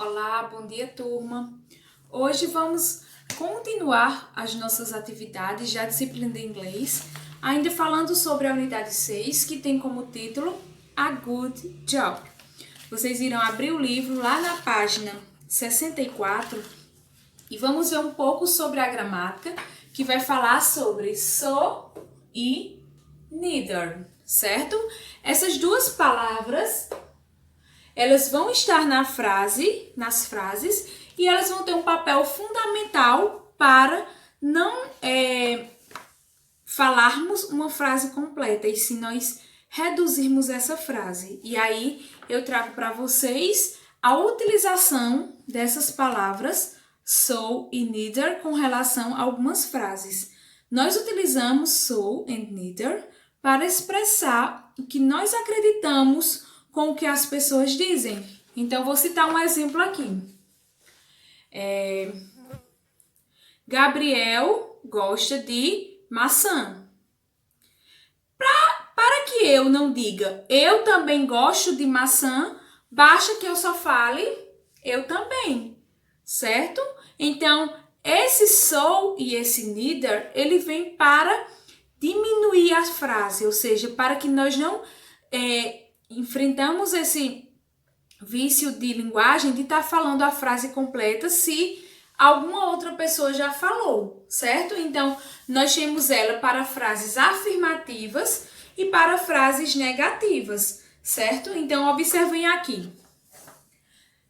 Olá, bom dia, turma. Hoje vamos continuar as nossas atividades da disciplina de inglês, ainda falando sobre a unidade 6, que tem como título A Good Job. Vocês irão abrir o livro lá na página 64 e vamos ver um pouco sobre a gramática, que vai falar sobre so e neither, certo? Essas duas palavras elas vão estar nas frases, e elas vão ter um papel fundamental para não falarmos uma frase completa, e sim nós reduzirmos essa frase. E aí eu trago para vocês a utilização dessas palavras so e neither com relação a algumas frases. Nós utilizamos so and neither para expressar o que nós acreditamos com o que as pessoas dizem. Então, vou citar um exemplo aqui. Gabriel gosta de maçã. Para que eu não diga eu também gosto de maçã, basta que eu só fale eu também, certo? Então, esse so e esse neither, ele vem para diminuir a frase, ou seja, para que nós não enfrentamos esse vício de linguagem de estar falando a frase completa se alguma outra pessoa já falou, certo? Então, nós temos ela para frases afirmativas e para frases negativas, certo? Então, observem aqui.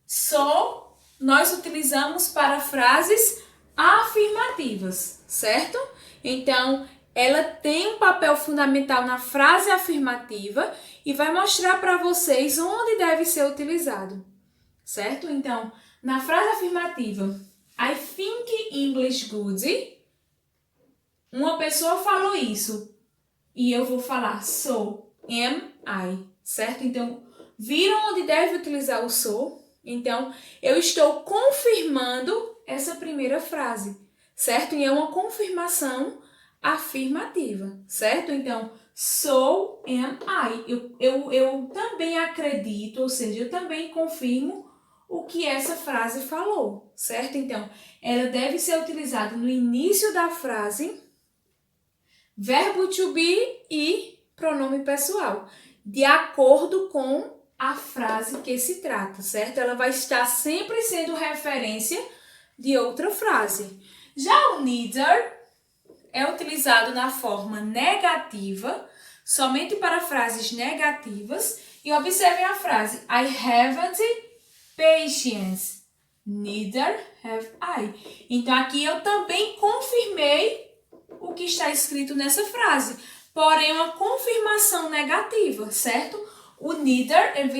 So, nós utilizamos para frases afirmativas, certo? Então, ela tem um papel fundamental na frase afirmativa e vai mostrar para vocês onde deve ser utilizado, certo? Então, na frase afirmativa, I think English good, uma pessoa falou isso e eu vou falar so am I, certo? Então, viram onde deve utilizar o so? Então, eu estou confirmando essa primeira frase, certo? E é uma confirmação afirmativa, certo? Então, so am I. Eu também acredito, ou seja, eu também confirmo o que essa frase falou, certo? Então, ela deve ser utilizada no início da frase, verbo to be e pronome pessoal, de acordo com a frase que se trata, certo? Ela vai estar sempre sendo referência de outra frase. Já o neither é utilizado na forma negativa, somente para frases negativas. E observem a frase, I haven't patience, neither have I. Então, aqui eu também confirmei o que está escrito nessa frase, porém, uma confirmação negativa, certo? O neither ele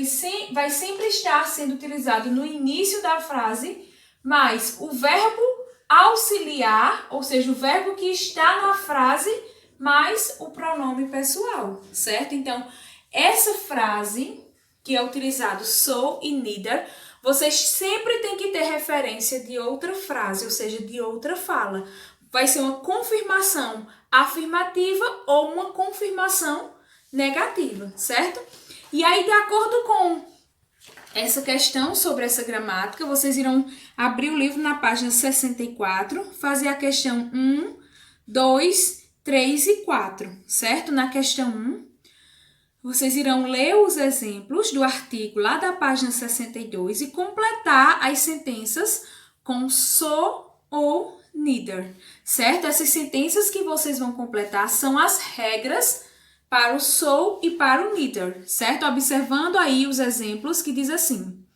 vai sempre estar sendo utilizado no início da frase, mas o verbo auxiliar, ou seja, o verbo que está na frase, mais o pronome pessoal, certo? Então, essa frase que é utilizado so e neither, vocês sempre têm que ter referência de outra frase, ou seja, de outra fala. Vai ser uma confirmação afirmativa ou uma confirmação negativa, certo? E aí, de acordo com essa questão sobre essa gramática, vocês irão abrir o livro na página 64, fazer a questão 1, 2, 3 e 4, certo? Na questão 1, vocês irão ler os exemplos do artigo lá da página 62 e completar as sentenças com so ou neither, certo? Essas sentenças que vocês vão completar são as regras para o so e para o neither, certo? Observando aí os exemplos que diz assim: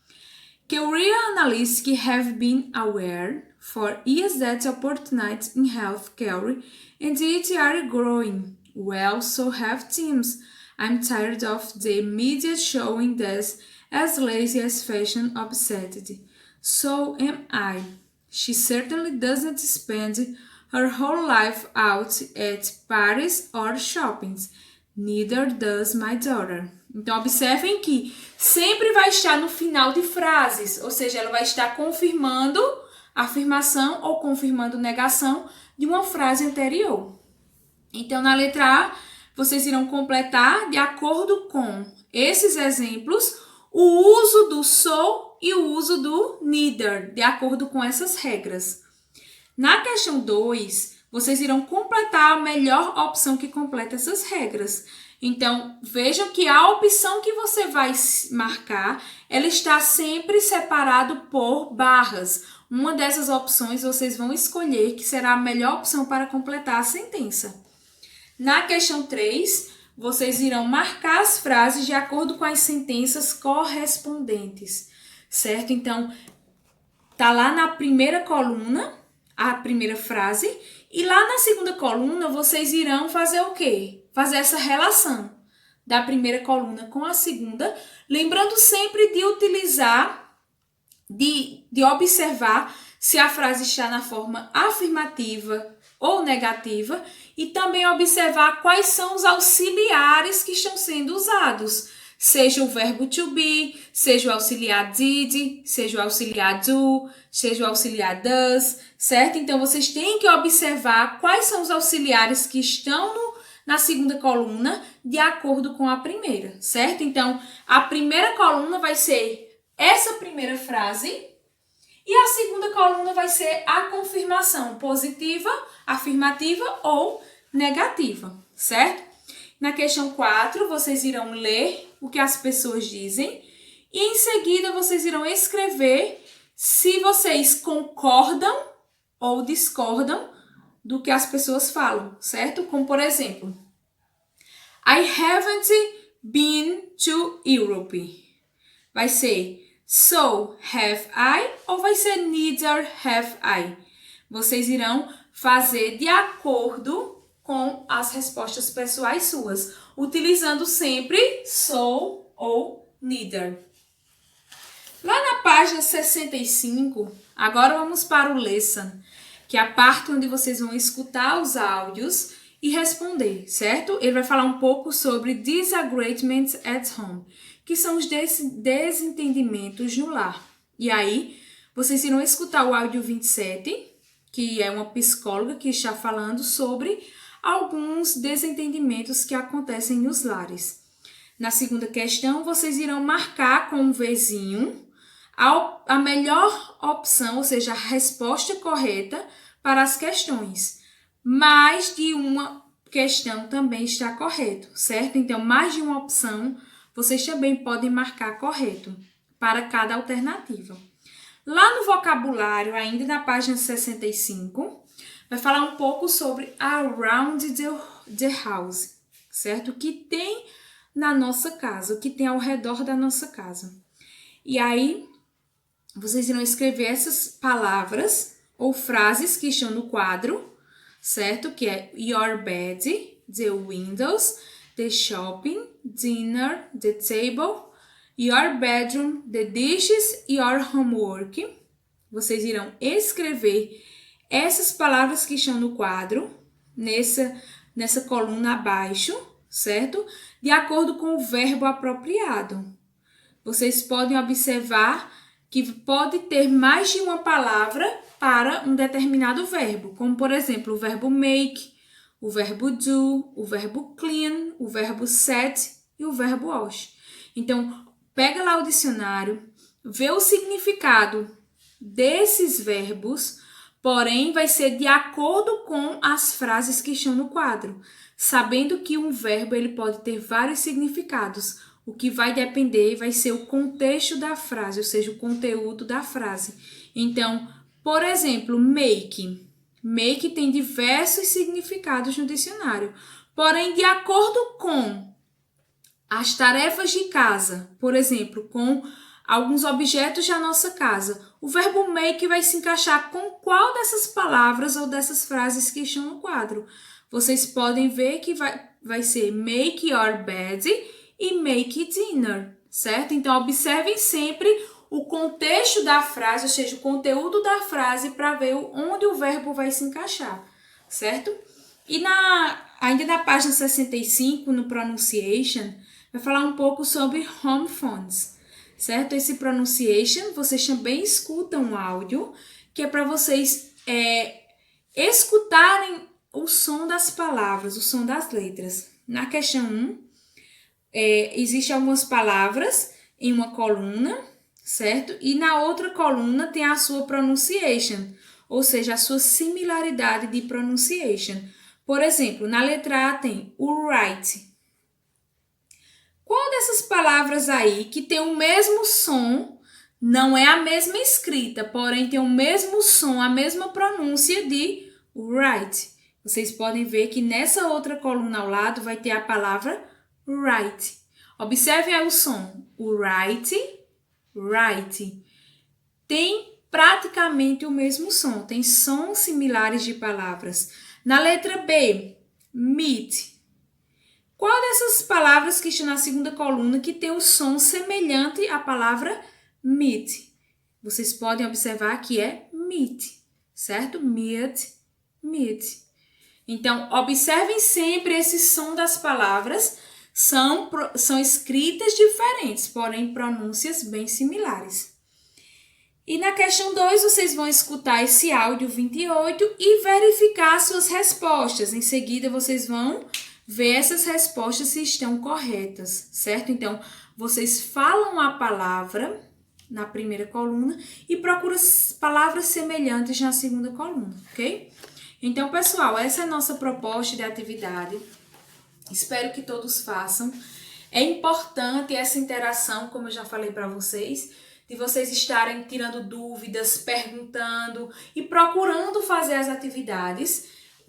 Career analysts have been aware for years that opportunities in healthcare and it are growing. Well, so have teams. I'm tired of the media showing this as lazy as fashion obsessed. So am I. She certainly doesn't spend her whole life out at parties or shoppings. Neither does my daughter. Então, observem que sempre vai estar no final de frases, ou seja, ela vai estar confirmando afirmação ou confirmando negação de uma frase anterior. Então, na letra A, vocês irão completar, de acordo com esses exemplos, o uso do so e o uso do neither, de acordo com essas regras. Na questão 2, vocês irão completar a melhor opção que completa essas regras. Então, vejam que a opção que você vai marcar, ela está sempre separado por barras. Uma dessas opções vocês vão escolher que será a melhor opção para completar a sentença. Na questão 3, vocês irão marcar as frases de acordo com as sentenças correspondentes, certo? Então, tá lá na primeira coluna a primeira frase e lá na segunda coluna vocês irão fazer o quê? Fazer essa relação da primeira coluna com a segunda, lembrando sempre de utilizar, de observar se a frase está na forma afirmativa ou negativa e também observar quais são os auxiliares que estão sendo usados. Seja o verbo to be, seja o auxiliar did, seja o auxiliar do, seja o auxiliar does, certo? Então, vocês têm que observar quais são os auxiliares que estão na segunda coluna de acordo com a primeira, certo? Então, a primeira coluna vai ser essa primeira frase e a segunda coluna vai ser a confirmação positiva, afirmativa ou negativa, certo? Na questão 4, vocês irão ler o que as pessoas dizem e em seguida vocês irão escrever se vocês concordam ou discordam do que as pessoas falam, certo? Como por exemplo, I haven't been to Europe. Vai ser so have I ou vai ser neither have I? Vocês irão fazer de acordo com as respostas pessoais suas, utilizando sempre so ou neither. Lá na página 65, agora vamos para o lesson, que é a parte onde vocês vão escutar os áudios e responder, certo? Ele vai falar um pouco sobre disagreements at home, que são os desentendimentos no lar. E aí, vocês irão escutar o áudio 27, que é uma psicóloga que está falando sobre alguns desentendimentos que acontecem nos lares. Na segunda questão, vocês irão marcar com um Vzinho a melhor opção, ou seja, a resposta correta para as questões. Mais de uma questão também está correto, certo? Então, mais de uma opção, vocês também podem marcar correto para cada alternativa. Lá no vocabulário, ainda na página 65, vai falar um pouco sobre around the house, certo? O que tem na nossa casa, o que tem ao redor da nossa casa. E aí, vocês irão escrever essas palavras ou frases que estão no quadro, certo? Que é your bed, the windows, the shopping, dinner, the table, your bedroom, the dishes, your homework. Vocês irão escrever essas palavras que estão no quadro, nessa coluna abaixo, certo? De acordo com o verbo apropriado. Vocês podem observar que pode ter mais de uma palavra para um determinado verbo, como por exemplo o verbo make, o verbo do, o verbo clean, o verbo set e o verbo wash. Então, pega lá o dicionário, vê o significado desses verbos, porém vai ser de acordo com as frases que estão no quadro, sabendo que um verbo ele pode ter vários significados. O que vai depender vai ser o contexto da frase, ou seja, o conteúdo da frase. Então, por exemplo, make. Make tem diversos significados no dicionário. Porém, de acordo com as tarefas de casa, por exemplo, com alguns objetos da nossa casa, o verbo make vai se encaixar com qual dessas palavras ou dessas frases que estão no quadro? Vocês podem ver que vai ser make your bed e make dinner, certo? Então, observem sempre o contexto da frase, ou seja, o conteúdo da frase para ver onde o verbo vai se encaixar, certo? E ainda na página 65, no pronunciation, vai falar um pouco sobre home phones, certo? Esse pronunciation, vocês também escutam o áudio, que é para vocês escutarem o som das palavras, o som das letras. Na questão 1, existem algumas palavras em uma coluna, certo? E na outra coluna tem a sua pronunciation, ou seja, a sua similaridade de pronunciation. Por exemplo, na letra A tem o right. Qual dessas palavras aí que tem o mesmo som, não é a mesma escrita, porém tem o mesmo som, a mesma pronúncia de right? Vocês podem ver que nessa outra coluna ao lado vai ter a palavra right. Observem aí o som. O right, right. Tem praticamente o mesmo som, tem sons similares de palavras. Na letra B, meet. Qual dessas palavras que estão na segunda coluna que tem o som semelhante à palavra meet? Vocês podem observar que é meet, certo? Meet, meet. Então, observem sempre esse som das palavras. São escritas diferentes, porém pronúncias bem similares. E na questão 2, vocês vão escutar esse áudio 28 e verificar suas respostas. Em seguida, vocês vão ver essas respostas se estão corretas, certo? Então, vocês falam a palavra na primeira coluna e procuram palavras semelhantes na segunda coluna, ok? Então, pessoal, essa é a nossa proposta de atividade. Espero que todos façam. É importante essa interação, como eu já falei para vocês, de vocês estarem tirando dúvidas, perguntando e procurando fazer as atividades,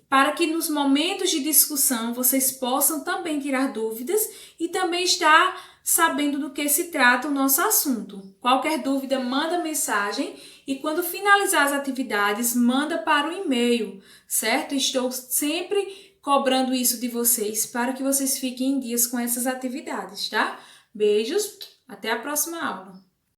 para que nos momentos de discussão vocês possam também tirar dúvidas e também estar sabendo do que se trata o nosso assunto. Qualquer dúvida, manda mensagem e quando finalizar as atividades, manda para o e-mail, certo? Estou sempre cobrando isso de vocês para que vocês fiquem em dias com essas atividades, tá? Beijos, até a próxima aula.